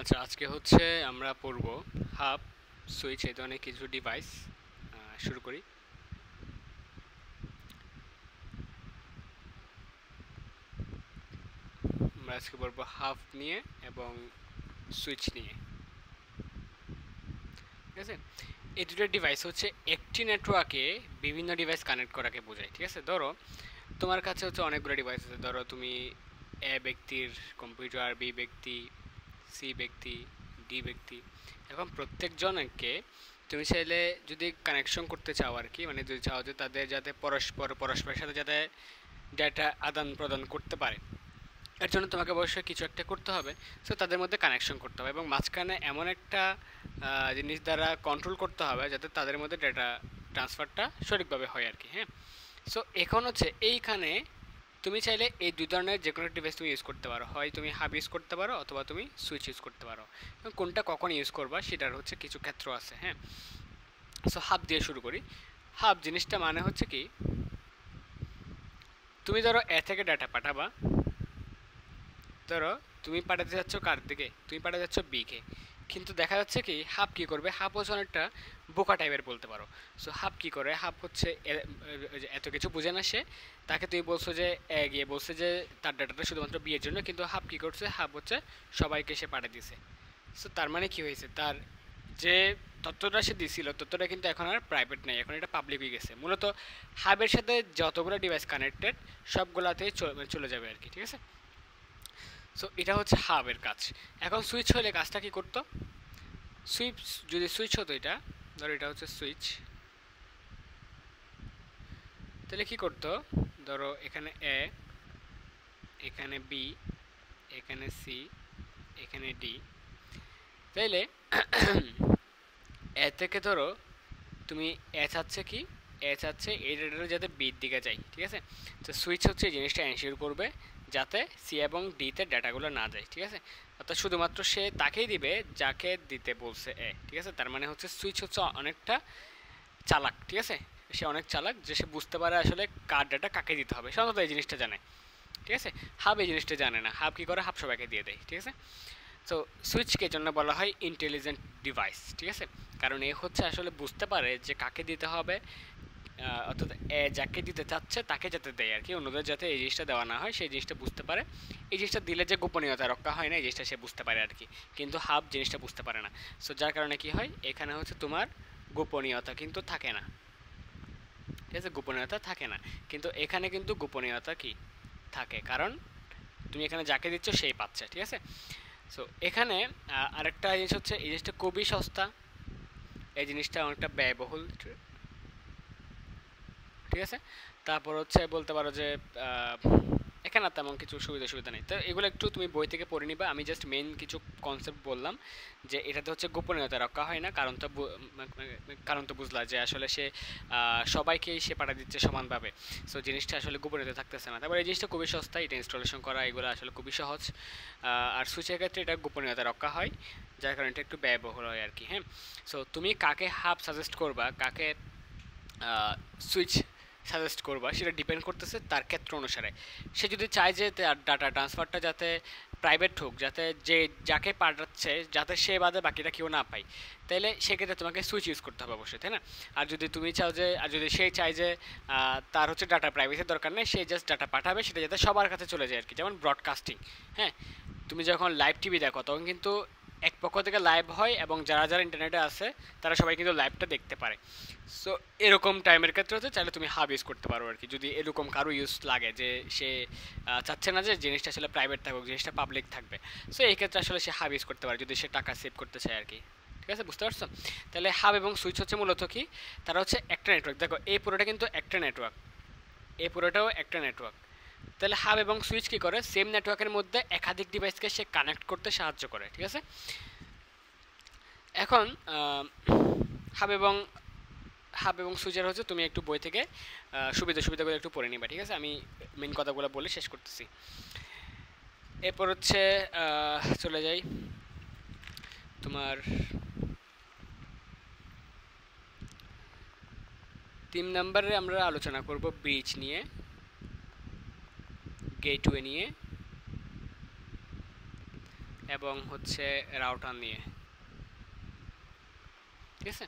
আচ্ছা, আজকে হচ্ছে আমরা পড়ব হাব, সুইচ এই ধরনের কিছু ডিভাইস। শুরু করি। আমরা আজকে পড়ব হাব নিয়ে এবং সুইচ নিয়ে। ঠিক আছে, এই দুটো ডিভাইস হচ্ছে একটি নেটওয়ার্কে বিভিন্ন ডিভাইস কানেক্ট করাকে বোঝায়। ঠিক আছে, ধরো তোমার কাছে হচ্ছে অনেকগুলো ডিভাইস আছে। ধরো তুমি এ ব্যক্তির কম্পিউটার, বি ব্যক্তি, সি ব্যক্তি, ডি ব্যক্তি। এখন প্রত্যেকজনকে তুমি চাইলে যদি কানেকশন করতে চাও আর কি, মানে যদি চাও যে তাদের যাতে পরস্পরের সাথে যাতে ডেটা আদান প্রদান করতে পারে, এর জন্য তোমাকে অবশ্যই কিছু একটা করতে হবে। সো তাদের মধ্যে কানেকশন করতে হবে এবং মাঝখানে এমন একটা জিনিস দ্বারা কন্ট্রোল করতে হবে যাতে তাদের মধ্যে ডেটা ট্রান্সফারটা সঠিকভাবে হয় আর কি। হ্যাঁ, সো এখন হচ্ছে এইখানে তুমি চাইলে এই দুই ধরনের যে কোনো ডিভাইস তুমি ইউজ করতে পারো। হয় তুমি হাব ইউজ করতে পারো অথবা তুমি সুইচ ইউজ করতে পারো। এবং কোনটা কখন ইউজ করবা সেটার হচ্ছে কিছু ক্ষেত্র আছে। হ্যাঁ, সো হাব দিয়ে শুরু করি। হাব জিনিসটা মানে হচ্ছে কি, তুমি ধরো এ থেকে ডাটা পাঠাবা। ধরো তুমি পাঠাতে যাচ্ছ কার দিকে, তুমি পাঠাতে যাচ্ছ বি কে। কিন্তু দেখা যাচ্ছে কি হাব কি করবে, হাব হচ্ছে অনেকটা বোকা টাইপের বলতে পারো। সো হাব কি করে, হাব হচ্ছে এত কিছু বুঝে না সে। তাকে তুমি বলছো যে গিয়ে বলছে যে তার ডাটাটা শুধুমাত্র বিয়ের জন্য, কিন্তু হাব কি করছে, হাব হচ্ছে সবাইকে সে পাঠিয়ে দিছে। সো তার মানে কি হয়েছে, তার যে তথ্যটা সে দিছিল তথ্যটা কিন্তু এখন আর প্রাইভেট নেই, এখন এটা পাবলিক হয়ে গেছে। মূলত হাবের সাথে যতগুলো ডিভাইস কানেক্টেড সবগুলাতেই চলে যাবে আর কি। ঠিক আছে, সো এটা হচ্ছে হাবের কাজ। এখন সুইচ হলে কাজটা কি করতো, সুইচ যদি সুইচ হতো, এটা ধরো এটা হচ্ছে সুইচ, তাহলে কি করতো, ধরো এখানে এ, এখানে বি, এখানে সি, এখানে ডি। তাইলে এ থেকে ধরো তুমি এ চাচ্ছে কি, এ চাচ্ছে এই ডেটাটা যাতে বির দিকে যায়। ঠিক আছে, তো সুইচ হচ্ছে এই জিনিসটা এনশিওর করবে যাতে সি এবং ডিতে ডাটাগুলো না যায়। ঠিক আছে, অর্থাৎ শুধুমাত্র সে তাকেই দিবে যাকে দিতে বলছে এ। ঠিক আছে, তার মানে হচ্ছে সুইচ হচ্ছে অনেকটা চালাক। ঠিক আছে, সে অনেক চালাক যে সে বুঝতে পারে আসলে কার ডাটা কাকে দিতে হবে, সাধারণত এই জিনিসটা জানে। ঠিক আছে, হাব এই জিনিসটা জানে না। হাব কি করে, হাব সবাইকে দিয়ে দেয়। ঠিক আছে, তো সুইচকে জন্য বলা হয় ইন্টেলিজেন্ট ডিভাইস। ঠিক আছে, কারণ এ হচ্ছে আসলে বুঝতে পারে যে কাকে দিতে হবে, অর্থাৎ এ যাকে দিতে চাচ্ছে তাকে যাতে দেয় আর কি, অন্যদের যাতে এই জিনিসটা দেওয়া না হয় সেই জিনিসটা বুঝতে পারে। এই জিনিসটা দিলে যে গোপনীয়তা রক্ষা হয় না, এই জিনিসটা সে বুঝতে পারে আর কি। কিন্তু হাব জিনিসটা বুঝতে পারে না। সো যার কারণে কি হয়, এখানে হচ্ছে তোমার গোপনীয়তা কিন্তু থাকে না। ঠিক আছে, গোপনীয়তা থাকে না, কিন্তু এখানে কিন্তু গোপনীয়তা কি থাকে, কারণ তুমি এখানে যাকে দিচ্ছ সেই পাচ্ছে। ঠিক আছে, সো এখানে আরেকটা জিনিস হচ্ছে, এই জিনিসটা খুবই সস্তা, এই জিনিসটা অনেকটা ব্যয়বহুল। ঠিক আছে, তারপর হচ্ছে বলতে পারো যে আহ, এখানে আর তেমন কিছু সুবিধা সুবিধা নেই। তো এগুলো একটু তুমি বই থেকে পড়ে নিবা। আমি জাস্ট মেইন কিছু কনসেপ্ট বললাম যে এটাতে হচ্ছে গোপনীয়তা রক্ষা হয় না, কারণ তো বুঝলা যে আসলে সে সবাইকেই সে পাঠা দিচ্ছে সমানভাবে। সো জিনিসটা আসলে গোপনীয়তা থাকতেছে না। তারপর এই জিনিসটা খুবই সস্তা, এটা ইনস্টলেশন করা এগুলো আসলে খুবই সহজ। আর সুইচের ক্ষেত্রে এটা গোপনীয়তা রক্ষা হয়, যার কারণে এটা একটু ব্যয়বহুল হয় আর কি। হ্যাঁ, সো তুমি কাকে হাব সাজেস্ট করবা, কাকে সুইচ সাজেস্ট করবা, সেটা ডিপেন্ড করতেছে তার ক্ষেত্র অনুসারে। সে যদি চায় যে তার ডাটা ট্রান্সফারটা যাতে প্রাইভেট হোক, যাতে যে যাকে পাঠাচ্ছে যাতে সে বাদে বাকিটা কেউ না পায়, তাহলে সেক্ষেত্রে তোমাকে সুইচ ইউজ করতে হবে অবশ্যই, তাই না? আর যদি তুমি চাও যে, আর যদি সে চায় যে তার হচ্ছে ডাটা প্রাইভেসির দরকার নেই, সে জাস্ট ডাটা পাঠাবে সেটা যাতে সবার কাছে চলে যায় আর কি, যেমন ব্রডকাস্টিং। হ্যাঁ, তুমি যখন লাইভ টিভি দেখো তখন কিন্তু এক পক্ষ থেকে লাইভ হয় এবং যারা যারা ইন্টারনেটে আছে তারা সবাই কিন্তু লাইভটা দেখতে পারে। সো এরকম টাইমের ক্ষেত্রে হচ্ছে চাইলে তুমি হাব ইউজ করতে পারো আর কি, যদি এরকম কারো ইউজ লাগে যে সে চাচ্ছে না যে জিনিসটা আসলে প্রাইভেট থাকুক, জিনিসটা পাবলিক থাকবে। সো এই ক্ষেত্রে আসলে সে হাব ইউজ করতে পারে যদি সে টাকা সেভ করতে চায় আর কি। ঠিক আছে, বুঝতে পারছো? তাহলে হাব এবং সুইচ হচ্ছে মূলত কি, তারা হচ্ছে একটা নেটওয়ার্ক। দেখো এই পুরোটা কিন্তু একটা নেটওয়ার্ক, এই পুরোটাও একটা নেটওয়ার্ক। তাহলে হাব এবং সুইচ কি করে, সেম নেটওয়ার্কের মধ্যে একাধিক ডিভাইসকে সে কানেক্ট করতে সাহায্য করে। ঠিক আছে, এখন হাব এবং হাব এবং সুইচের হচ্ছে তুমি একটু বই থেকে সুবিধাগুলো একটু পড়ে নিবা। ঠিক আছে, আমি মেন কথাগুলো বলে শেষ করতেছি। এরপর হচ্ছে চলে যাই তোমার 3 নম্বরে আমরা আলোচনা করব ব্রিজ নিয়ে, গেটওয়ে নিয়ে এবং হচ্ছে রাউটার নিয়ে, ঠিক আছে।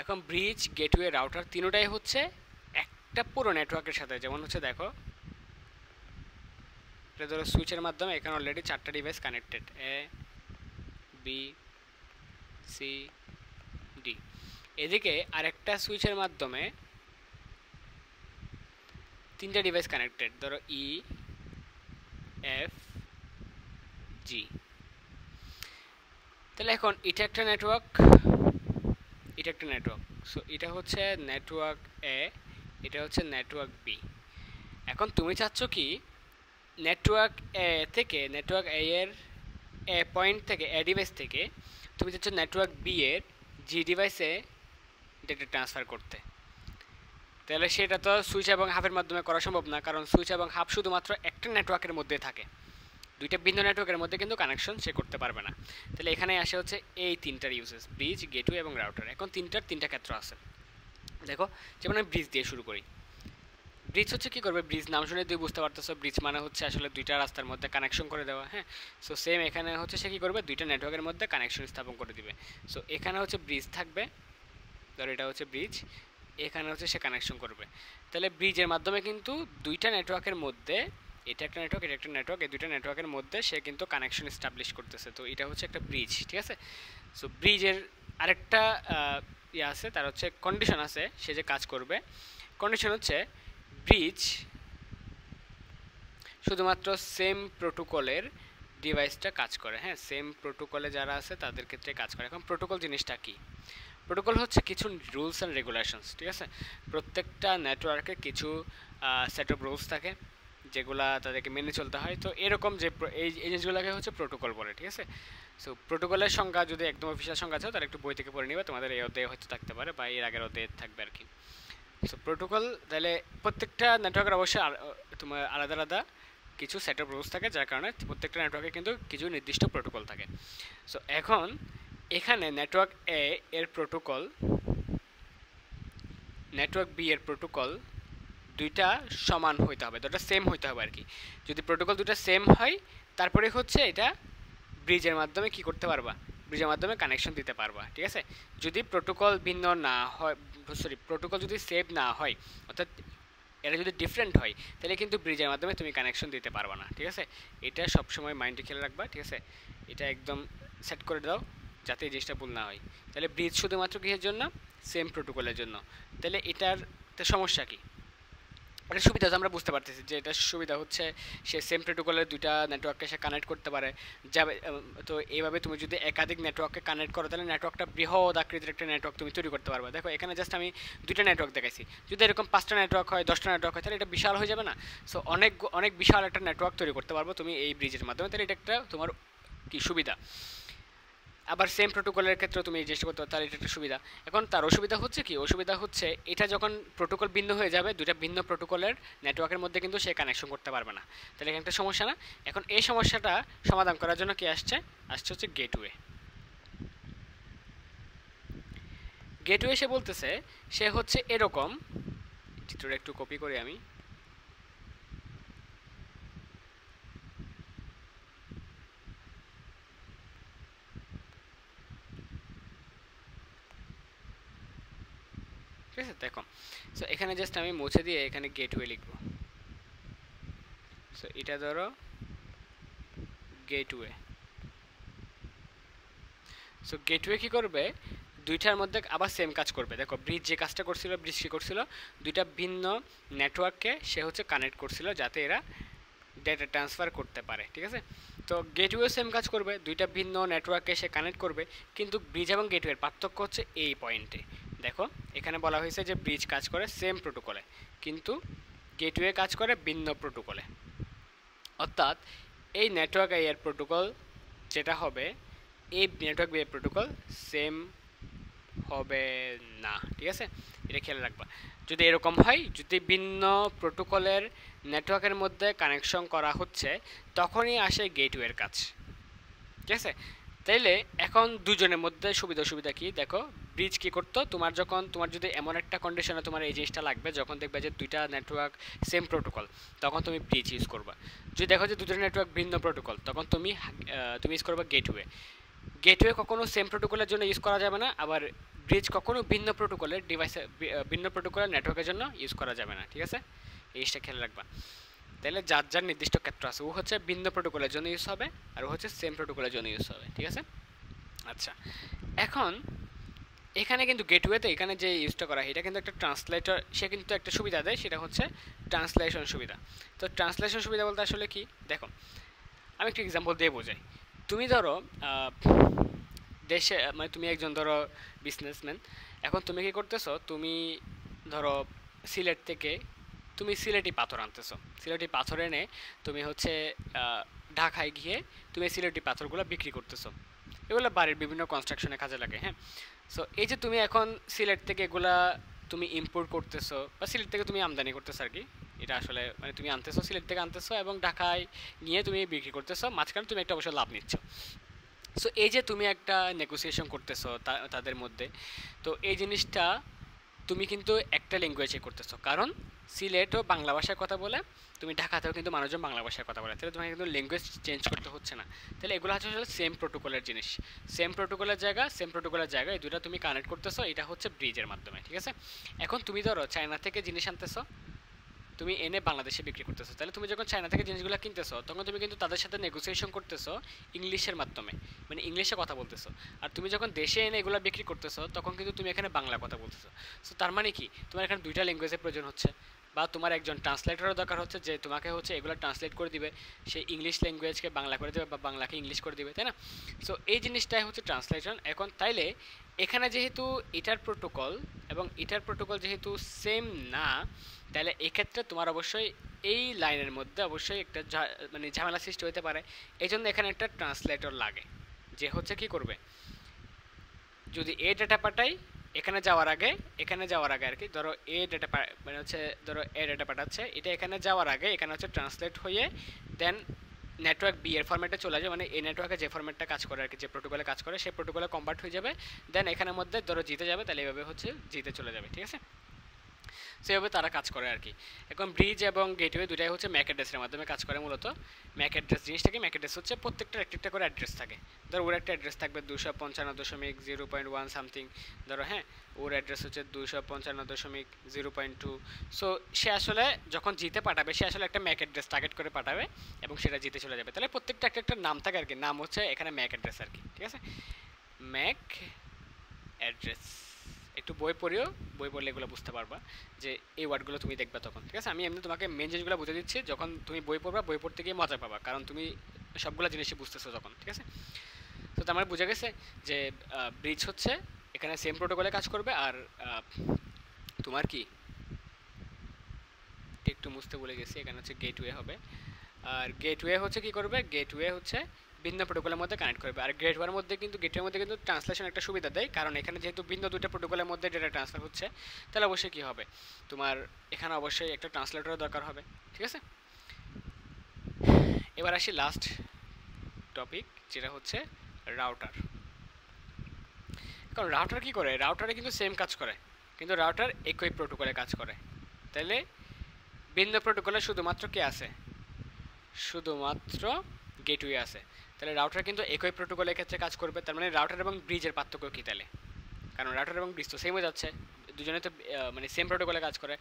এখন ব্রিজ, গেটওয়ে, রাউটার তিনটাই হচ্ছে একটা পুরো নেটওয়ার্কের সাথে। যেমন হচ্ছে দেখো, এটা ধরো সুইচের মাধ্যমে এখানে অলরেডি 4টা device connected, A B C D. এদিকে আরেকটা সুইচের মাধ্যমে 3টা ডিভাইস কানেক্টেড, ধরো ই এফ জি। তাহলে এখন এটা একটা নেটওয়ার্ক, এটা একটা নেটওয়ার্ক। সো এটা হচ্ছে নেটওয়ার্ক এ, এটা হচ্ছে নেটওয়ার্ক বি। এখন তুমি চাচ্ছ কি নেটওয়ার্ক এ থেকে, নেটওয়ার্ক এ এর এ পয়েন্ট থেকে, এ ডিভাইস থেকে তুমি চাচ্ছ নেটওয়ার্ক বি এর জি ডিভাইসে ডেটা ট্রান্সফার করতে। তাহলে সেটা তো সুইচ এবং হাফের মাধ্যমে করা সম্ভব না, কারণ সুইচ এবং হাফ শুধুমাত্র একটা নেটওয়ার্কের মধ্যে থাকে, দুইটা ভিন্ন নেটওয়ার্কের মধ্যে কিন্তু কানেকশন সে করতে পারবে না। তাহলে এখানে আসে হচ্ছে এই তিনটার ইউজেস, ব্রিজ, গেটওয়ে এবং রাউটার। এখন তিনটা ক্ষেত্র আছে। দেখো, যেমন আমি ব্রিজ দিয়ে শুরু করি। ব্রিজ হচ্ছে কি করবে, ব্রিজ নাম শুনে তুই বুঝতে পারতেছো, ব্রিজ মানে হচ্ছে আসলে দুইটা রাস্তার মধ্যে কানেকশন করে দেওয়া। হ্যাঁ, সো সেম এখানে হচ্ছে সে কি করবে, দুইটা নেটওয়ার্কের মধ্যে কানেকশন স্থাপন করে দিবে। সো এখানে হচ্ছে ব্রিজ থাকবে, ধর এটা হচ্ছে ব্রিজ, এখানে হচ্ছে সে কানেকশন করবে। তাহলে ব্রিজের মাধ্যমে কিন্তু দুইটা নেটওয়ার্কের মধ্যে, এটা একটা নেটওয়ার্ক, এটা একটা নেটওয়ার্ক, এই দুইটা নেটওয়ার্কের মধ্যে সে কিন্তু কানেকশন এস্টাবলিশ করতেছে। তো এটা হচ্ছে একটা ব্রিজ, ঠিক আছে। সো ব্রিজের আরেকটা ইয়ে আছে, তার হচ্ছে কন্ডিশন আছে, সে যে কাজ করবে। কন্ডিশন হচ্ছে ব্রিজ শুধুমাত্র সেম প্রোটোকলের ডিভাইসটা কাজ করে। হ্যাঁ, সেম প্রোটোকলে যারা আছে তাদের ক্ষেত্রে কাজ করে। এখন প্রোটোকল জিনিসটা কি? প্রোটোকল হচ্ছে কিছু রুলস অ্যান্ড রেগুলেশনস, ঠিক আছে। প্রত্যেকটা নেটওয়ার্কে কিছু সেট অফ রুলস থাকে যেগুলা তাদেরকে মেনে চলতে হয়। তো এরকম যে এই জিনিসগুলোকে হচ্ছে প্রোটোকল বলে, ঠিক আছে। সো প্রোটোকলের সংজ্ঞা যদি একদম অফিসিয়াল সংজ্ঞা আছে তাহলে একটু বই থেকে পড়ে নিবে, তোমাদের এই অধ্যায়ে হয়তো থাকতে পারে বা এর আগের অধ্যায়ে থাকবে আর কি। সো প্রোটোকল, তাহলে প্রত্যেকটা নেটওয়ার্কের অবশ্যই তোমার আলাদা আলাদা কিছু সেট অফ রুলস থাকে, যার কারণে প্রত্যেকটা নেটওয়ার্কে কিন্তু কিছু নির্দিষ্ট প্রোটোকল থাকে। সো এখন এখানে নেটওয়ার্ক এ এর প্রোটোকল, নেটওয়ার্ক বি এর প্রোটোকল দুইটা সমান হইতে হবে, দুটো সেম হইতে হবে আর কি। যদি প্রোটোকল দুটো সেম হয় তারপরে হচ্ছে এটা ব্রিজের মাধ্যমে কি করতে পারবা, ব্রিজের মাধ্যমে কানেকশন দিতে পারবা, ঠিক আছে। যদি প্রোটোকল ভিন্ন না হয়, সরি প্রোটোকল যদি সেম না হয়, অর্থাৎ এটা যদি ডিফারেন্ট হয়, তাহলে কিন্তু ব্রিজের মাধ্যমে তুমি কানেকশন দিতে পারবা না, ঠিক আছে। এটা সবসময় মাইন্ডে খেয়াল রাখবা, ঠিক আছে। এটা একদম সেট করে দাও যাতে এই জিনিসটা ভুল না হয়। তাহলে ব্রিজ শুধুমাত্র কিসের জন্য, সেম প্রোটোকলের জন্য। তাহলে এটার সমস্যা কি? এটা সুবিধা আমরা বুঝতে পারতেছি যে এটা সুবিধা হচ্ছে সে সেম প্রোটোকলের দুইটা নেটওয়ার্ককে সে কানেক্ট করতে পারে যাবে। তো এইভাবে তুমি যদি একাধিক নেটওয়ার্ককে কানেক্ট করো তাহলে নেটওয়ার্কটা বৃহৎ আকৃতির একটা নেটওয়ার্ক তুমি তৈরি করতে পারবে। দেখো এখানে জাস্ট আমি দুইটা নেটওয়ার্ক দেখাইছি, যদি এরকম 5টা নেটওয়ার্ক হয়, 10টা নেটওয়ার্ক হয়, তাহলে এটা বিশাল হয়ে যাবে না? সো অনেক অনেক বিশাল একটা নেটওয়ার্ক তৈরি করতে পারবো তুমি এই ব্রিজের মাধ্যমে। তাহলে এটা একটা তোমার কি সুবিধা। আবার সেম প্রোটোকলের ক্ষেত্রে তুমি এই জিনিসটা করতে পারো, তার এটা একটা সুবিধা। এখন তার অসুবিধা হচ্ছে কি, অসুবিধা হচ্ছে এটা যখন প্রোটোকল ভিন্ন হয়ে যাবে, দুইটা ভিন্ন প্রোটোকলের নেটওয়ার্কের মধ্যে কিন্তু সে কানেকশন করতে পারবে না। তাহলে এখানে একটা সমস্যা না? এখন এই সমস্যাটা সমাধান করার জন্য কি আসছে, আসছে হচ্ছে গেটওয়ে। গেটওয়ে সে বলতেছে সে হচ্ছে এরকম, চিত্রটা একটু কপি করি আমি। ঠিক আছে, দেখো। সো এখানে জাস্ট আমি মুছে দিয়ে এখানে গেটওয়ে লিখবো। সো এটা ধরো গেটওয়ে। সো গেটওয়ে কি করবে, দুইটার মধ্যে আবার সেম কাজ করবে। দেখো ব্রিজ যে কাজটা করছিল, ব্রিজ কি করছিল, দুইটা ভিন্ন নেটওয়ার্ককে সে হচ্ছে কানেক্ট করছিল যাতে এরা ডেটা ট্রান্সফার করতে পারে, ঠিক আছে। তো গেটওয়ে সেম কাজ করবে, দুইটা ভিন্ন নেটওয়ার্ককে সে কানেক্ট করবে, কিন্তু ব্রিজ এবং গেটওয়ের পার্থক্য হচ্ছে এই পয়েন্টে। দেখো এখানে বলা হয়েছে যে ব্রিজ কাজ করে সেম প্রোটোকলে, কিন্তু গেটওয়ে কাজ করে ভিন্ন প্রোটোকলে। অর্থাৎ এই নেটওয়ার্ক এর প্রোটোকল যেটা হবে, এই নেটওয়ার্ক বি প্রোটোকল সেম হবে না, ঠিক আছে। এটা খেয়াল রাখবা। যদি এরকম হয়, যদি ভিন্ন প্রোটোকলের নেটওয়ার্কের মধ্যে কানেকশন করা হচ্ছে, তখনই আসে গেটওয়ের কাজ, ঠিক আছে। তাইলে এখন দুজনের মধ্যে সুবিধা অসুবিধা কি দেখো। ব্রিজ কি করতো, তোমার যদি এমন একটা কন্ডিশনে তোমার এই জিনিসটা লাগবে, যখন দেখবে যে দুইটা নেটওয়ার্ক সেম প্রোটোকল, তখন তুমি ব্রিজ ইউজ করবা। যদি দেখো যে দুটো নেটওয়ার্ক ভিন্ন প্রোটোকল, তখন তুমি ইউজ করবা গেটওয়ে। গেটওয়ে কখনো সেম প্রোটোকলের জন্য ইউজ করা যাবে না, আবার ব্রিজ কখনো ভিন্ন প্রোটোকলের ডিভাইসে ভিন্ন প্রোটোকলের নেটওয়ার্কের জন্য ইউজ করা যাবে না, ঠিক আছে? এই জিনিসটা খেয়াল রাখবা। তাহলে যার যার নির্দিষ্ট ক্ষেত্র আছে, ও হচ্ছে ভিন্ন প্রোটোকলের জন্য ইউজ হবে, আর ও হচ্ছে সেম প্রোটোকলের জন্য ইউজ হবে, ঠিক আছে? আচ্ছা, এখন এখানে কিন্তু গেটওয়েতে এখানে যে ইউজটা করা হয়, এটা কিন্তু একটা ট্রান্সলেটর, সে কিন্তু একটা সুবিধা দেয়, সেটা হচ্ছে ট্রান্সলেশন সুবিধা। তো ট্রান্সলেশন সুবিধা বলতে আসলে কি দেখো, আমি একটা এক্সাম্পল দিয়ে বোঝাই। তুমি ধরো দেশে, মানে তুমি একজন ধরো বিজনেসম্যান, এখন তুমি কি করতেছো, তুমি ধরো সিলেট থেকে তুমি সিলেটি পাথর আনতেছো, সিলেটি পাথর এনে তুমি হচ্ছে ঢাকায় গিয়ে তুমি সিলেটি পাথরগুলো বিক্রি করতেছো, এগুলো বাড়ির বিভিন্ন কনস্ট্রাকশনে কাজে লাগে, হ্যাঁ। সো এই যে তুমি এখন সিলেট থেকে এগুলা তুমি ইম্পোর্ট করতেছো, বা সিলেট থেকে তুমি আমদানি করতেছো আর কি, এটা আসলে মানে তুমি আনতেছো, সিলেট থেকে আনতেছো এবং ঢাকায় নিয়ে তুমি বিক্রি করতেছো, মাঝখানে তুমি একটা অবশ্যই লাভ নিচ্ছ। সো এই যে তুমি একটা নেগোসিয়েশন করতেছো তাদের মধ্যে, তো এই জিনিসটা তুমি কিন্তু একটা ল্যাঙ্গুয়েজে করতেছো, কারণ সিলেটও বাংলা ভাষায় কথা বলে, তুমি ঢাকাতেও কিন্তু মানুষজন বাংলা ভাষায় কথা বলে, তাহলে তোমাকে কিন্তু ল্যাঙ্গুয়েজ চেঞ্জ করতে হচ্ছে না। তাহলে এগুলো হচ্ছে আসলে সেম প্রোটোকলের জিনিস, সেম প্রোটোকলের জায়গা, এই দুটো তুমি কানেক্ট করতেছো, এটা হচ্ছে ব্রিজের মাধ্যমে, ঠিক আছে? এখন তুমি ধরো চায়না থেকে জিনিস আনতেছো, তুমি এনে বাংলাদেশে বিক্রি করতেছো, তাহলে তুমি যখন চায়না থেকে জিনিসগুলো কিনতেছো, তখন তুমি কিন্তু তাদের সাথে নেগোসিয়েশন করতেছো ইংলিশের মাধ্যমে, মানে ইংলিশে কথা বলতেছো। আর তুমি যখন দেশে এনে এগুলো বিক্রি করতেছো, তখন কিন্তু তুমি এখানে বাংলা কথা বলতেছো। সো তার মানে কি, তোমার এখানে দুইটা ল্যাঙ্গুয়েজের প্রয়োজন হচ্ছে, বা তোমার একজন ট্রান্সলেটরও দরকার হচ্ছে, যে তোমাকে হচ্ছে এগুলো ট্রান্সলেট করে দিবে, সে ইংলিশ ল্যাঙ্গুয়েজকে বাংলা করে দেবে বা বাংলাকে ইংলিশ করে দিবে, তাই না? সো এই জিনিসটাই হচ্ছে ট্রান্সলেশন। এখন তাইলে এখানে যেহেতু এটার প্রোটোকল এবং এটার প্রোটোকল যেহেতু সেম না, তাহলে এক্ষেত্রে তোমার অবশ্যই এই লাইনের মধ্যে অবশ্যই একটা মানে ঝামেলা সৃষ্টি হতে পারে। এই জন্য এখানে একটা ট্রান্সলেটর লাগে, যে হচ্ছে কি করবে, যদি এ ডেটা পাঠাই এখানে যাওয়ার আগে আর কি, ধরো এ ডেটা মানে হচ্ছে ধরো এ ডেটা পাঠাচ্ছে, এটা এখানে যাওয়ার আগে এখানে হচ্ছে ট্রান্সলেট হয়ে দেন নেটওয়ার্ক বি এর ফরম্যাটে চলে যাবে, মানে এই নেটওয়ার্কে যে ফরম্যাটটা কাজ করে আর কি, যে প্রোটোকলে কাজ করে সেই প্রোটোকলে কনভার্ট হয়ে যাবে, দেন এখানের মধ্যে ধরো জিতে যাবে, তাহলে এইভাবে হচ্ছে জিতে চলে যাবে, ঠিক আছে? সেভাবে তারা কাজ করে আর কি। এখন ব্রিজ এবং গেটওয়ে দুটাই হচ্ছে ম্যাক অ্যাড্রেসের মাধ্যমে কাজ করে মূলত। ম্যাক অ্যাড্রেস জিনিসটা কি, ম্যাক অ্যাড্রেস হচ্ছে প্রত্যেকটার একটা করে অ্যাড্রেস থাকে, ধরো ওর একটা অ্যাড্রেস থাকবে 255.0.1 সামথিং, ধরো হ্যাঁ, ওর অ্যাড্রেস হচ্ছে 255.0.2। সো সে আসলে যখন জিতে পাঠাবে, সে আসলে একটা ম্যাক অ্যাড্রেস টার্গেট করে পাঠাবে এবং সেটা জিতে চলে যাবে। তাহলে প্রত্যেকটা একটা নাম থাকে আর কি, নাম হচ্ছে এখানে ম্যাক অ্যাড্রেস আর কি, ঠিক আছে? ম্যাক অ্যাড্রেস, একটু বই পড়িও, বই পড়লে এগুলো বুঝতে পারবা যে এই ওয়ার্ডগুলো তুমি দেখবে তখন, ঠিক আছে? আমি এমনি তোমাকে মেন জিনিসগুলো বুঝে দিচ্ছি, যখন তুমি বই পড়বা, বই পড়তে গিয়ে মজা পাবা, কারণ তুমি সবগুলো জিনিসই বুঝতেছো তখন, ঠিক আছে? তো তোমার বুঝে গেছে যে ব্রিজ হচ্ছে এখানে সেম প্রোটোকলে কাজ করবে, আর তোমার কি একটু মুছতে বলে গেছি, এখানে হচ্ছে গেটওয়ে হবে, আর গেটওয়ে হচ্ছে কি করবে, গেটওয়ে হচ্ছে ভিন্ন প্রোটোকলের মধ্যে কানেক্ট করবে। আর গেটওয়ের মধ্যে কিন্তু ট্রান্সলেশন একটা সুবিধা দেয়, কারণ এখানে যেহেতু ভিন্ন দুইটা প্রোটোকলের মধ্যে ডেটা ট্রান্সফার হচ্ছে, তাহলে অবশ্যই কি হবে, তোমার এখানে অবশ্যই একটা ট্রান্সলেটরের দরকার হবে, ঠিক আছে? এবার আসি লাস্ট টপিক, যেটা হচ্ছে রাউটার। কারণ রাউটার কি করে, রাউটারে কিন্তু সেম কাজ করে, কিন্তু রাউটার একই প্রোটোকলে কাজ করে। তাহলে ভিন্ন প্রোটোকলে শুধুমাত্র কে আছে, শুধুমাত্র গেটওয়ে আছে। তাহলে রাউটার কিন্তু একই প্রোটোকলের ক্ষেত্রে কাজ করবে। তার মানে রাউটার এবং ব্রিজের পার্থক্য কী তাহলে, কারণ রাউটার এবং ব্রিজ তো সেম হয়ে যাচ্ছে, দুজনে তো মানে সেম প্রোটোকলে কাজ করে।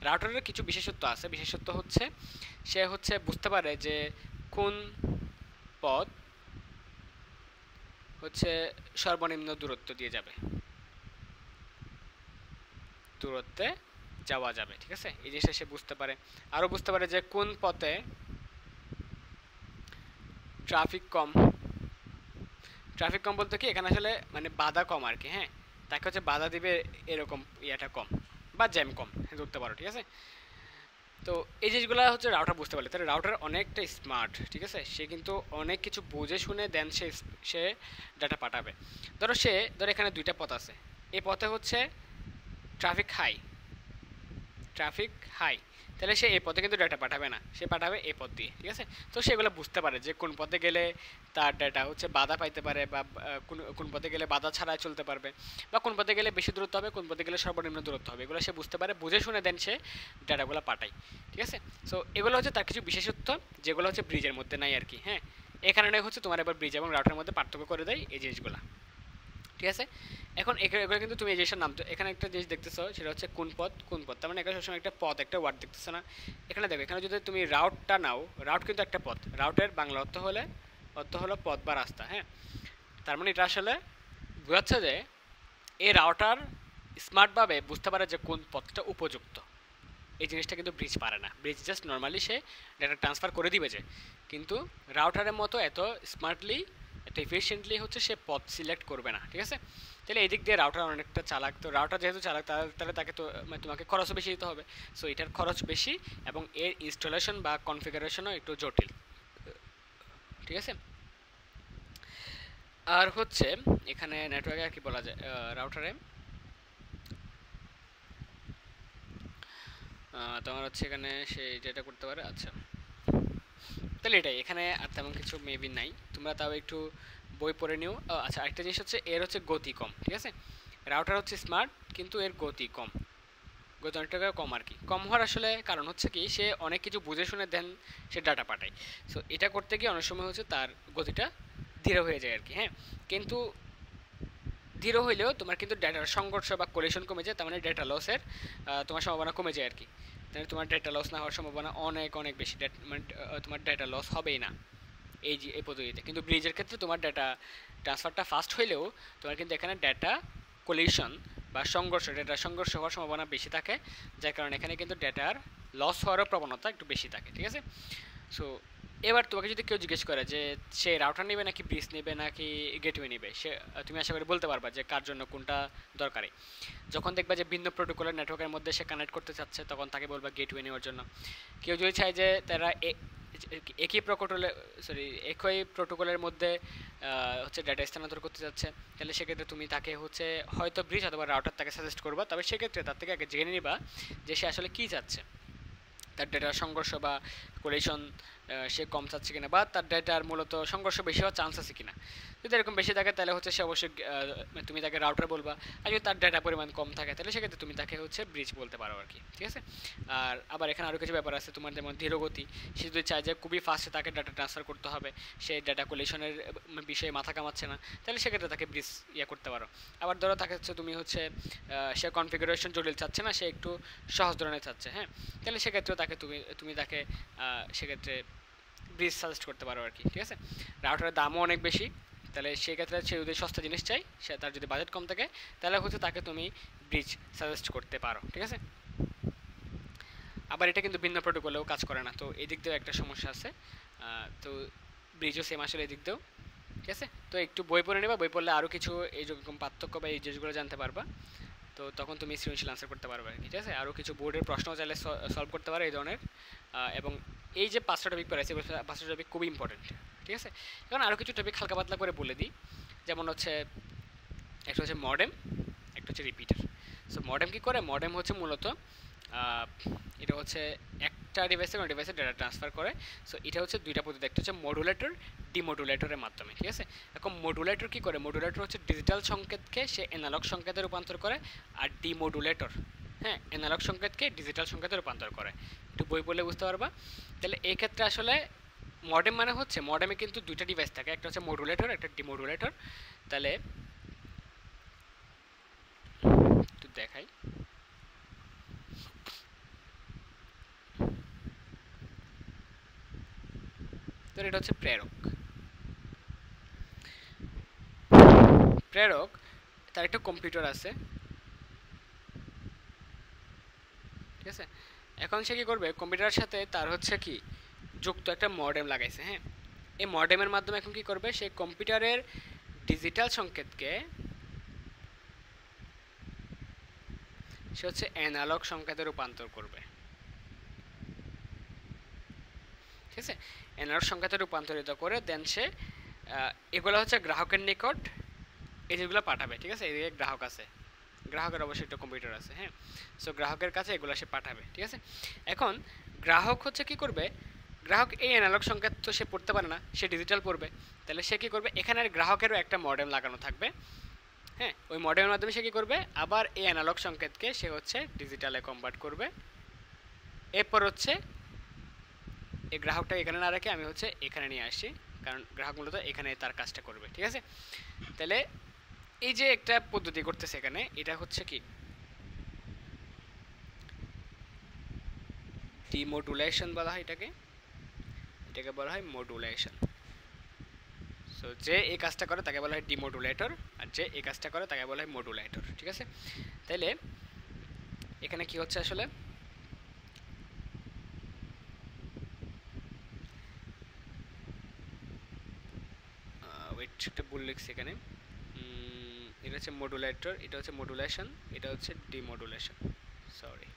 রাউটারের কিছু বিশেষত্ব আছে, বিশেষত্ব হচ্ছে সে হচ্ছে বুঝতে পারে যে কোন পথ হচ্ছে সর্বনিম্ন দূরত্ব দিয়ে যাবে, দূরত্বে যাওয়া যাবে, ঠিক আছে? এই জিনিসটা সে বুঝতে পারে। আরও বুঝতে পারে যে কোন পথে ট্রাফিক কম, ট্রাফিক কম বলতে কি এখানে আসলে মানে বাধা কম আর কি, হ্যাঁ, তাকে হচ্ছে বাধা দিবে এরকম ইয়েটা কম, বা জ্যাম কম ধরতে পারো, ঠিক আছে? তো এই জিনিসগুলো হচ্ছে রাউটার বুঝতে পারলে, তাহলে রাউটার অনেকটা স্মার্ট, ঠিক আছে? সে কিন্তু অনেক কিছু বুঝে শুনে দেন সে ডাটা পাঠাবে। ধরো এখানে দুইটা পথ আছে, এই পথে হচ্ছে ট্রাফিক হাই, ট্রাফিক হাই, তাহলে সে এই পথে কিন্তু ডাটা পাঠাবে না, সে পাঠাবে এই পথ দিয়ে, ঠিক আছে। তো সেগুলো বুঝতে পারে যে কোন পথে গেলে তার ডাটা হচ্ছে বাধা পাইতে পারে, বা কোন কোন পথে গেলে বাধা ছাড়াই চলতে পারবে, বা কোন পথে গেলে বেশি দূরত্ব হবে, কোন পথে গেলে সর্বনিম্ন দূরত্ব হবে, এগুলো সে বুঝতে পারে, বুঝে শুনে দেন সে ডাটাগুলো পাঠায়, ঠিক আছে। সো এগুলো হচ্ছে তার কিছু বিশেষত্ব যেগুলো হচ্ছে ব্রিজের মধ্যে নাই আর কি। হ্যাঁ, এই কারণে হচ্ছে তোমার এবার ব্রিজ এবং রাউটারের মধ্যে পার্থক্য করে দেয় এই জিনিসগুলো, ঠিক আছে। এখন এগুলো কিন্তু তুমি এই জিনিসের নাম, তো এখানে একটা জিনিস দেখতেছো সেটা হচ্ছে কোন পথ কোন পথ, তার মানে এখানে সবসময় একটা পথ একটা ওয়ার্ড দেখতেছো না। এখানে দেখো, এখানে যদি তুমি রাউটটা নাও, রাউট কিন্তু একটা পথ, রাউটের বাংলা অর্থ হলো পথ বা রাস্তা। হ্যাঁ, তার মানে এটা আসলে বোঝাচ্ছে যে এই রাউটার স্মার্টভাবে বুঝতে পারে যে কোন পথটা উপযুক্ত। এই জিনিসটা কিন্তু ব্রিজ পারে না, ব্রিজ জাস্ট নর্মালি সে ডেটা ট্রান্সফার করে দিবে যে, কিন্তু রাউটারের মতো এত স্মার্টলি এত এফিশিয়েন্টলি হচ্ছে সে পথ সিলেক্ট করবে না, ঠিক আছে। তাহলে এই দিক দিয়ে রাউটার অনেকটা চালাক, তো রাউটার যেহেতু চালাক তাহলে তাকে তো মানে তোমাকে খরচও বেশি দিতে হবে। সো এটার খরচ বেশি এবং এর ইনস্টলেশন বা কনফিগারেশনও একটু জটিল, ঠিক আছে। আর হচ্ছে এখানে নেটওয়ার্কে আর কি বলা যায়, রাউটারে তোমার হচ্ছে এখানে সে যেটা করতে পারে। আচ্ছা, তাহলে এটাই, এখানে আর তেমন কিছু মেবি নাই, তোমরা তাও একটু বই পড়ে নিও। আচ্ছা, আরেকটা জিনিস হচ্ছে এর হচ্ছে গতি কম, ঠিক আছে। রাউটার হচ্ছে স্মার্ট কিন্তু এর গতি কম, গতি অনেক টাকা কম আর কি। কম হওয়ার আসলে কারণ হচ্ছে কি, সে অনেক কিছু বুঝে শুনে দেন সে ডাটা পাঠায়। সো এটা করতে গিয়ে অনেক সময় হচ্ছে তার গতিটা ধীর হয়ে যায় আর কি। হ্যাঁ, কিন্তু ধীর হইলেও তোমার কিন্তু ডেটার সংঘর্ষ বা কোলিশন কমে যায়, তার মানে ডেটা লসের তোমার সম্ভাবনা কমে যায় আর কি। তাহলে তোমার ডেটা লস না হওয়ার সম্ভাবনা অনেক অনেক বেশি, মানে তোমার ডেটা লস হবেই না এই পদ্ধতিতে। কিন্তু ব্রিজের ক্ষেত্রে তোমার ডেটা ট্রান্সফারটা ফাস্ট হইলেও তোমার কিন্তু এখানে ডেটা কোলিশন বা ডেটা সংঘর্ষ হওয়ার সম্ভাবনা বেশি থাকে, যার কারণে এখানে কিন্তু ডেটার লস হওয়ারও প্রবণতা একটু বেশি থাকে, ঠিক আছে। সো এবার তোমাকে যদি কেউ জিজ্ঞেস করে যে সে রাউটার নেবে নাকি ব্রিজ নেবে নাকি গেটওয়ে নেবে, সে তুমি আশা করি বলতে পারবা যে কার জন্য কোনটা দরকারি। যখন দেখবা যে ভিন্ন প্রোটোকলের নেটওয়ার্কের মধ্যে সে কানেক্ট করতে চাচ্ছে, তখন তাকে বলবা গেটওয়ে নেওয়ার জন্য। কেউ যদি চায় যে তারা একই প্রোটোকলের মধ্যে হচ্ছে ডাটা স্থানান্তর করতে যাচ্ছে, তাহলে সেক্ষেত্রে তুমি তাকে হচ্ছে হয়তো ব্রিজ অথবা রাউটার তাকে সাজেস্ট করবা, তবে সেক্ষেত্রে তার থেকে আগে জেনে নিবা যে সে আসলে কী চাচ্ছে, তার ডেটার সংঘর্ষ বা কোলিশন সে কম চাচ্ছে কিনা, বা তার ডেটার মূলত সংঘর্ষ বেশি হওয়ার চান্স আছে কিনা। যদি এরকম বেশি থাকে তাহলে হচ্ছে সে অবশ্যই তুমি তাকে রাউটার বলবা, আর যদি তার ডেটা পরিমাণ কম থাকে তাহলে সেক্ষেত্রে তুমি তাকে হচ্ছে ব্রিজ বলতে পারো আর কি, ঠিক আছে। আর আবার এখানে আরও কিছু ব্যাপার আছে, তোমার যেমন ধীরগতি, সে যদি চায় যে খুবই ফাস্টে তাকে ডাটা ট্রান্সফার করতে হবে, সে ডাটা কোলিশনের বিষয়ে মাথা কামাচ্ছে না, তাহলে সেক্ষেত্রে তাকে ব্রিজ করতে পারো। আবার ধরো তাকে হচ্ছে তুমি হচ্ছে সে কনফিগারেশন জটিল চাচ্ছে না, সে একটু সহজ ধরনের চাচ্ছে, হ্যাঁ, তাহলে সেক্ষেত্রে তাকে তুমি তাকে সেক্ষেত্রে ব্রিজ সাজেস্ট করতে পারো আর কি, ঠিক আছে। রাউটারের দামও অনেক বেশি, তাহলে সেক্ষেত্রে সে যদি সস্তা জিনিস চাই, সে তার যদি বাজেট কম থাকে, তাহলে হচ্ছে তাকে তুমি ব্রিজ সাজেস্ট করতে পারো, ঠিক আছে। আবার এটা কিন্তু ভিন্ন প্রোটোকলেও কাজ করে না, তো এই দিক দিয়েও একটা সমস্যা আছে। তো ব্রিজও সেম আসলে এই দিক দিয়েও, ঠিক আছে। তো একটু বই পড়ে নেবা, বই পড়লে আরও কিছু এইরকম পার্থক্য বা এই জিনিসগুলো জানতে পারবা, তো তখন তুমি সৃজনশীল আনসার করতে পারবে আর কি, ঠিক আছে। আরও কিছু বোর্ডের প্রশ্ন চাইলে সলভ করতে পারো এই ধরনের। এবং এই যে 5টা টপিক পড়াইছে, 5টা টপিক খুবই ইম্পর্টেন্ট, ঠিক আছে। এখন আরও কিছু টপিক হালকা পাতলা করে বলে দিই, যেমন হচ্ছে একটা হচ্ছে মডেম, একটা হচ্ছে রিপিটার। সো মডেম কী করে, মডেম হচ্ছে মূলত এটা হচ্ছে একটা ডিভাইসে কোনো ডিভাইসে ডেটা ট্রান্সফার করে। সো এটা হচ্ছে দুইটা পদ্ধতি, একটা হচ্ছে মডুলেটর, ডিমডুলেটরের মাধ্যমে, ঠিক আছে। এখন মডুলেটর কী করে, মডুলেটর হচ্ছে ডিজিটাল সংকেতকে সে অ্যানালগ সংকেতে রূপান্তর করে, আর ডিমডুলেটর হ্যাঁ অ্যানালগ সংকেতকে ডিজিটাল সংকেতে রূপান্তর করে। একটু বই পড়লে বুঝতে পারবা। তাহলে এই ক্ষেত্রে আসলে মডেম মানে হচ্ছে, মডেমে কিন্তু দুইটা ডিভাইস থাকে, একটা হচ্ছে মডুলেটর, একটা ডিমডুলেটর। তাহলে একটু দেখাই, তো এটা হচ্ছে প্রেরক। প্রেরক তার একটা কম্পিউটার আছে, ঠিক আছে। এখন সে কী করবে, কম্পিউটারের সাথে তার হচ্ছে কি যুক্ত একটা মডেম লাগাইছে, হ্যাঁ। এই মডেমের মাধ্যমে এখন কী করবে, সে কম্পিউটারের ডিজিটাল সংকেতকে সে হচ্ছে অ্যানালগ সংকেতে রূপান্তর করবে, ঠিক আছে। অ্যানালগ সংকেতে রূপান্তরিত করে দেন সে এগুলো হচ্ছে গ্রাহকের নিকট এই যেগুলো পাঠাবে, ঠিক আছে। এদিকে গ্রাহক আছে, গ্রাহকের অবশ্যই একটা কম্পিউটার আছে, হ্যাঁ। সো গ্রাহকের কাছে এগুলো সে পাঠাবে, ঠিক আছে। এখন গ্রাহক হচ্ছে কি করবে, গ্রাহক এই অ্যানালগ সংকেত তো সে পড়তে পারে না, সে ডিজিটাল পড়বে। তাহলে সে কি করবে, এখানে গ্রাহকেরও একটা মডেম লাগানো থাকবে। হ্যাঁ, ওই মডেমের মাধ্যমে সে কি করবে, আবার এই অ্যানালগ সংকেতকে সে হচ্ছে ডিজিটালে কনভার্ট করবে। এরপর হচ্ছে এই গ্রাহকটা এখানে না রেখে আমি হচ্ছে এখানে নিয়ে আসি, কারণ গ্রাহক মূলত এখানে তার কাজটা করবে। ঠিক আছে, তাহলে এই যে একটা পদ্ধতি করতেছে এখানে, এটা হচ্ছে কি ডিমোডুলেশন বলা হয় এটাকে, এটাকে বলা হয় মডুলেশন। সো যে এই কাজটা করে তাকে বলা হয় ডিমোডুলেটর, আর যে এই কাজটা করে তাকে বলা হয় মডুলেটর। ঠিক আছে, তাহলে এখানে কি হচ্ছে আসলে, ওয়েট একটা ভুল লিখছি এখানে। এটা হচ্ছে মডুলেটর, এটা হচ্ছে মডুলেশন, এটা হচ্ছে ডিমোডুলেশন, সরি।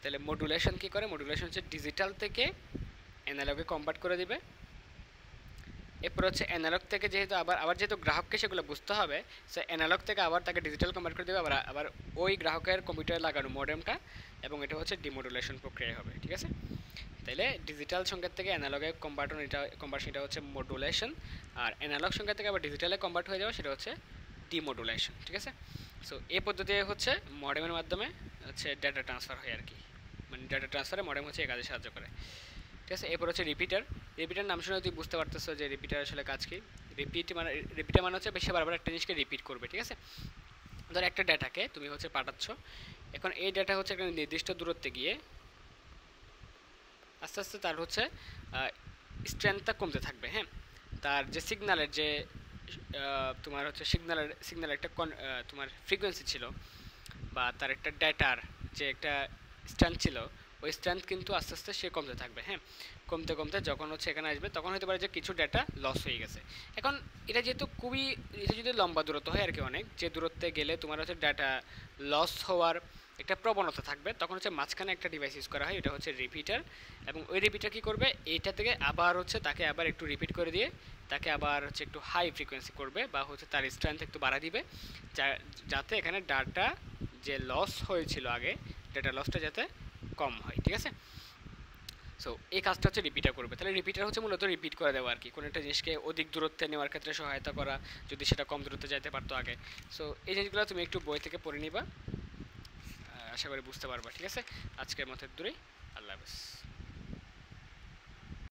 তাহলে মডুলেশন কি করে, মডুলেশন হচ্ছে ডিজিটাল থেকে অ্যানালগে কনভার্ট করে দিবে। এরপর হচ্ছে অ্যানালগ থেকে যেহেতু আবার যেহেতু গ্রাহককে সেগুলো বুঝতে হবে, সো অ্যানালগ থেকে আবার তাকে ডিজিটাল কনভার্ট করে দেবে, আবার ওই গ্রাহকের কম্পিউটারে লাগানো মডেমটা, এবং এটা হচ্ছে ডিমোডুলেশন প্রক্রিয়া হবে। ঠিক আছে, তাহলে ডিজিটাল সংকেত থেকে অ্যানালগে কনভার্সনটা হচ্ছে মডুলেশন, আর অ্যানালগ সংকেত থেকে আবার ডিজিটালে কনভার্ট হয়ে যাওয়া সেটা হচ্ছে ডিমোডুলেশন। ঠিক আছে, সো এই পদ্ধতি হচ্ছে মডেমের মাধ্যমে হচ্ছে ডেটা ট্রান্সফার হয় আর কি, মানে ডেটা ট্রান্সফারে মডেম হচ্ছে এই কাজে সাহায্য করে। ঠিক আছে, এরপর হচ্ছে রিপিটার। রিপিটার নাম শুনে তুই বুঝতে পারতেছো যে রিপিটার আসলে কাজ কি। রিপিটার মানে হচ্ছে বেশি বারবার একটা জিনিসকে রিপিট করবে। ঠিক আছে, ধর একটা ডেটাকে তুমি হচ্ছে পাঠাচ্ছ, এখন এই ডেটা হচ্ছে একটা নির্দিষ্ট দূরত্বে গিয়ে আস্তে আস্তে তার হচ্ছে স্ট্রেংথটা কমতে থাকবে। হ্যাঁ, তার যে সিগন্যালের যে তোমার হচ্ছে সিগন্যালের একটা তোমার ফ্রিকোয়েন্সি ছিল, বা তার একটা ডেটার যে একটা স্ট্রেংথ ছিল, ওই স্ট্রেংথ কিন্তু আস্তে আস্তে সে কমতে থাকবে। হ্যাঁ, কমতে কমতে যখন হচ্ছে এখানে আসবে তখন হতে পারে যে কিছু ডেটা লস হয়ে গেছে। এখন এটা যেহেতু এটা যদি লম্বা দূরত্ব হয় আর কি, অনেক যে দূরত্বে গেলে তোমার হচ্ছে ডেটা লস হওয়ার একটা প্রবণতা থাকবে, তখন হচ্ছে মাঝখানে একটা ডিভাইস ইউজ করা হয়, এটা হচ্ছে রিপিটার। এবং ওই রিপিটার কী করবে, এইটা থেকে আবার হচ্ছে তাকে আবার একটু রিপিট করে দিয়ে তাকে আবার হচ্ছে একটু হাই ফ্রিকোয়েন্সি করবে, বা হচ্ছে তার স্ট্রেংথ একটু বাড়া দিবে, যাতে এখানে ডাটা যে লস হয়েছিল আগে, ডেটা লসটা যাতে কম হয়। ঠিক আছে, সো এই কাজটা হচ্ছে রিপিটার করবে। তাহলে রিপিটার হচ্ছে মূলত রিপিট করে দেওয়া আর কি, কোনো একটা জিনিসকে অধিক দূরত্বে নেওয়ার ক্ষেত্রে সহায়তা করা, যদি সেটা কম দূরত্বে যাইতে পারতো আগে। সো এই জিনিসগুলো তুমি একটু বই থেকে পড়ে নিবা, আশা করি বুঝতে পারবা। ঠিক আছে, আজকের মতো দূরেই, আল্লাহ হাফেজ।